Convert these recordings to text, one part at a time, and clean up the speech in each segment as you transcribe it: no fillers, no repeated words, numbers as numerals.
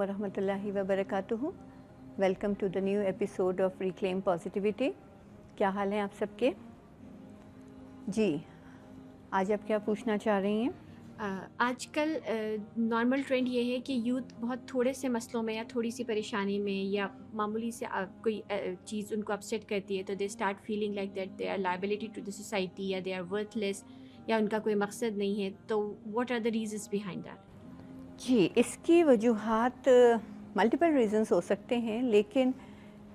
ورحمۃ اللہ وبرکاتہ. Welcome to the new episode of reclaim positivity. کیا حال ہیں آپ سب کے؟ جی آج آپ کیا پوچھنا چاہ رہی ہیں؟ آج کل نارمل ٹرینڈ یہ ہے کہ یوتھ بہت تھوڑے سے مسئلوں میں یا تھوڑی سی پریشانی میں یا معمولی سے کوئی چیز ان کو اپسیٹ کرتی ہے تو they start feeling like that they are liability to the society یا دے آر ورتھ لیس یا ان کا کوئی مقصد نہیں ہے. تو what are the reasons behind that? جی اس کی وجوہات ملٹیپل ریزنس ہو سکتے ہیں، لیکن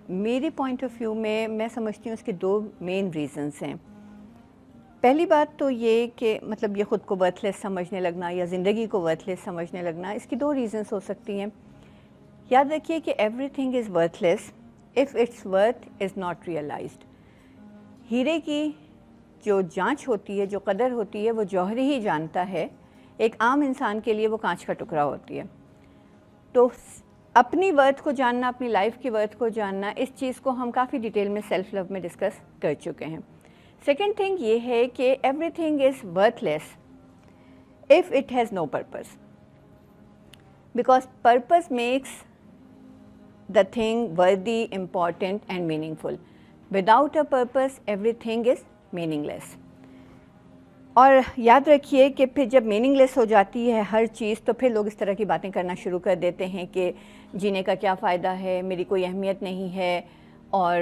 میری پوائنٹ آف ویو میں سمجھتی ہوں اس کے دو مین ریزنس ہیں. پہلی بات تو یہ کہ مطلب یہ خود کو ورتھ لیس سمجھنے لگنا یا زندگی کو ورتھ لیس سمجھنے لگنا، اس کی دو ریزنس ہو سکتی ہیں. یاد رکھیے کہ everything is worthless if its worth is not realised. ہیرے کی جو جانچ ہوتی ہے، جو قدر ہوتی ہے، وہ جوہر ہی جانتا ہے. ایک عام انسان کے لیے وہ کانچ کا ٹکڑا ہوتی ہے. تو اپنی ورتھ کو جاننا، اپنی لائف کی ورتھ کو جاننا، اس چیز کو ہم کافی ڈیٹیل میں سیلف لو میں ڈسکس کر چکے ہیں. سیکنڈ تھنگ یہ ہے کہ everything is worthless if it has no purpose, because purpose makes the thing worthy, important and meaningful. Without a purpose everything is meaningless. اور یاد رکھیے کہ پھر جب میننگ لیس ہو جاتی ہے ہر چیز، تو پھر لوگ اس طرح کی باتیں کرنا شروع کر دیتے ہیں کہ جینے کا کیا فائدہ ہے، میری کوئی اہمیت نہیں ہے، اور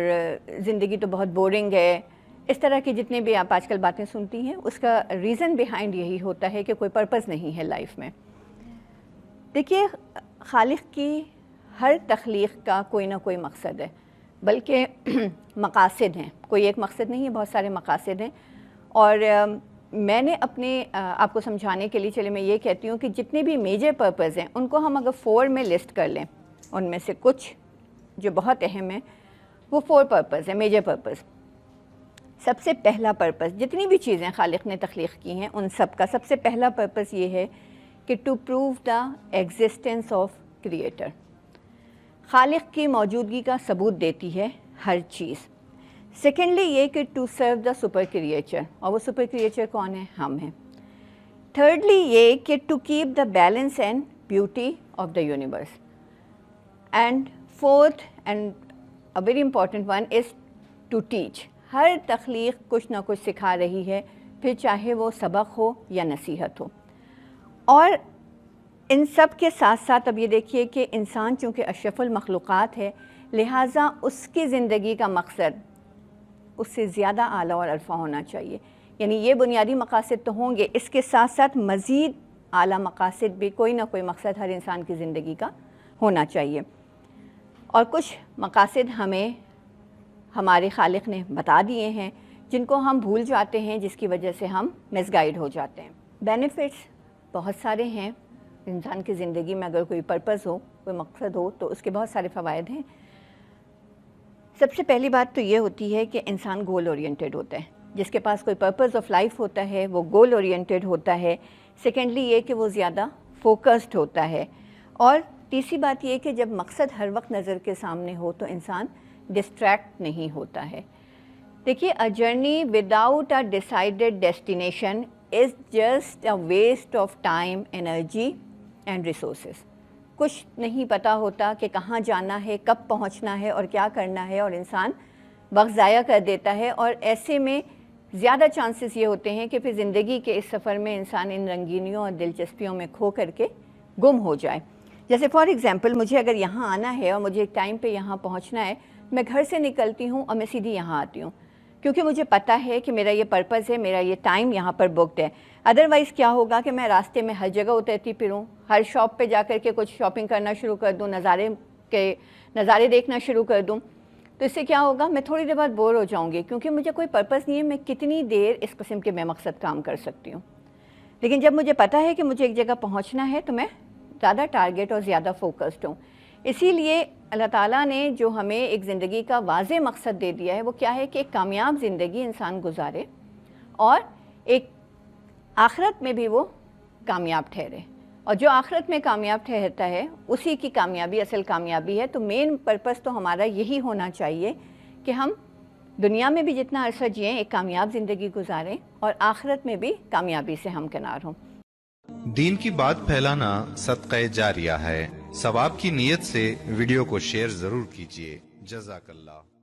زندگی تو بہت بورنگ ہے. اس طرح کی جتنے بھی آپ آج کل باتیں سنتی ہیں، اس کا ریزن بیہائنڈ یہی ہوتا ہے کہ کوئی پرپز نہیں ہے لائف میں. دیکھیے خالق کی ہر تخلیق کا کوئی نہ کوئی مقصد ہے، بلکہ مقاصد ہیں. کوئی ایک مقصد نہیں ہے، بہت سارے مقاصد ہیں. اور میں نے اپنے آپ کو سمجھانے کے لیے چلے میں یہ کہتی ہوں کہ جتنے بھی میجر پرپز ہیں ان کو ہم اگر 4 میں لسٹ کر لیں، ان میں سے کچھ جو بہت اہم ہیں وہ 4 پرپز ہیں، میجر پرپز. سب سے پہلا پرپز، جتنی بھی چیزیں خالق نے تخلیق کی ہیں ان سب کا سب سے پہلا پرپز یہ ہے کہ to prove the existence of creator. خالق کی موجودگی کا ثبوت دیتی ہے ہر چیز. سیکنڈلی یہ کہ to serve the super creature, اور وہ سپر کریچر کون ہے؟ ہم ہیں. تھرڈلی یہ کہ to keep the balance and beauty of the universe. And fourth and a very important one is to teach. ہر تخلیق کچھ نہ کچھ سکھا رہی ہے، پھر چاہے وہ سبق ہو یا نصیحت ہو. اور ان سب کے ساتھ ساتھ اب یہ دیکھیے کہ انسان چونکہ اشرف المخلوقات ہے، لہٰذا اس کی زندگی کا مقصد اس سے زیادہ اعلیٰ اور عرفہ ہونا چاہیے. یعنی یہ بنیادی مقاصد تو ہوں گے، اس کے ساتھ ساتھ مزید اعلیٰ مقاصد بھی، کوئی نہ کوئی مقصد ہر انسان کی زندگی کا ہونا چاہیے. اور کچھ مقاصد ہمیں ہمارے خالق نے بتا دیے ہیں جن کو ہم بھول جاتے ہیں، جس کی وجہ سے ہم مس گائیڈ ہو جاتے ہیں. بینیفٹس بہت سارے ہیں انسان کی زندگی میں. اگر کوئی پرپز ہو، کوئی مقصد ہو، تو اس کے بہت سارے فوائد ہیں. سب سے پہلی بات تو یہ ہوتی ہے کہ انسان گول اورینٹڈ ہوتا ہے. جس کے پاس کوئی پرپز آف لائف ہوتا ہے وہ گول اورینٹڈ ہوتا ہے. سیکنڈلی یہ کہ وہ زیادہ فوکسڈ ہوتا ہے. اور تیسری بات یہ کہ جب مقصد ہر وقت نظر کے سامنے ہو تو انسان ڈسٹریکٹ نہیں ہوتا ہے. دیکھیے a journey without a decided destination is just a waste of time, energy and resources. کچھ نہیں پتہ ہوتا کہ کہاں جانا ہے، کب پہنچنا ہے اور کیا کرنا ہے، اور انسان وقت ضائع کر دیتا ہے. اور ایسے میں زیادہ چانسز یہ ہوتے ہیں کہ پھر زندگی کے اس سفر میں انسان ان رنگینیوں اور دلچسپیوں میں کھو کر کے گم ہو جائے. جیسے فار ایگزامپل مجھے اگر یہاں آنا ہے اور مجھے ایک ٹائم پہ یہاں پہنچنا ہے، میں گھر سے نکلتی ہوں اور میں سیدھی یہاں آتی ہوں کیونکہ مجھے پتہ ہے کہ میرا یہ پرپز ہے، میرا یہ ٹائم یہاں پر بکڈ ہے. ادروائز کیا ہوگا کہ میں راستے میں ہر جگہ اترتی پھروں، ہر شاپ پہ جا کر کے کچھ شاپنگ کرنا شروع کر دوں، نظارے دیکھنا شروع کر دوں. تو اس سے کیا ہوگا؟ میں تھوڑی دیر بعد بور ہو جاؤں گی کیونکہ مجھے کوئی پرپز نہیں ہے میں کتنی دیر اس قسم کے میں مقصد کام کر سکتی ہوں. لیکن جب مجھے پتہ ہے کہ مجھے ایک جگہ پہنچنا ہے تو میں زیادہ ٹارگیٹ اور زیادہ فوکسڈ ہوں. اسی لیے اللہ تعالیٰ نے جو ہمیں ایک زندگی کا واضح مقصد دے دیا ہے وہ کیا ہے کہ ایک کامیاب زندگی انسان گزارے اور ایک آخرت میں بھی وہ کامیاب ٹھہرے. اور جو آخرت میں کامیاب ٹھہرتا ہے اسی کی کامیابی اصل کامیابی ہے. تو مین پرپس تو ہمارا یہی ہونا چاہیے کہ ہم دنیا میں بھی جتنا عرصہ جئیں ایک کامیاب زندگی گزاریں اور آخرت میں بھی کامیابی سے ہمکنار ہوں. دین کی بات پھیلانا صدقہ جاریہ ہے. ثواب کی نیت سے ویڈیو کو شیئر ضرور کیجیے. جزاک اللہ.